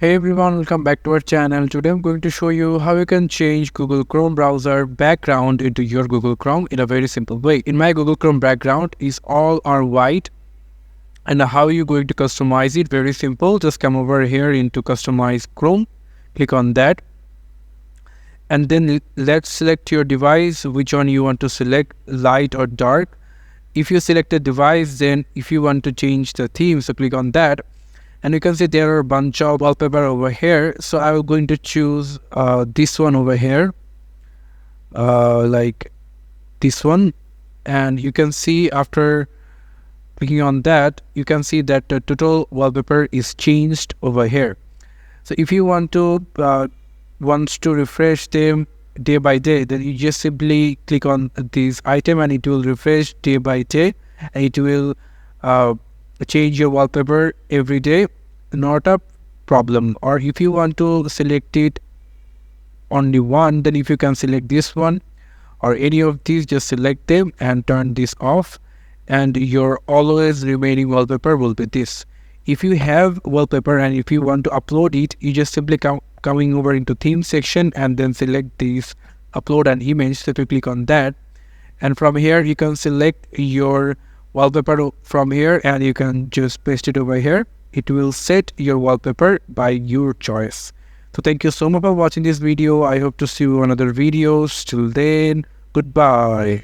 Hey everyone, welcome back to our channel. Today I'm going to show you how you can change Google Chrome browser background into your Google Chrome in a very simple way. In my Google Chrome background is all are white, and how you going to customize it? Very simple. Just come over here into customize Chrome, click on that, and then let's select your device, which one you want to select, light or dark. If you select a device, then if you want to change the theme, so click on that, and you can see there are a bunch of wallpaper over here. So I will going to choose this one over here, like this one, and you can see after clicking on that, you can see that the total wallpaper is changed over here. So if you wants to refresh them day by day, then you just simply click on this item and it will refresh day by day, and it will uh, change your wallpaper every day, not a problem. Or if you want to select it only one, then if you can select this one or any of these, just select them and turn this off, and your always remaining wallpaper will be this. If you have wallpaper and if you want to upload it, you just simply coming over into theme section and then select this upload an image. So if you click on that, and from here you can select your wallpaper from here and you can just paste it over here. It will set your wallpaper by your choice. So thank you so much for watching this video. I hope to see you on other videos. Till then, goodbye.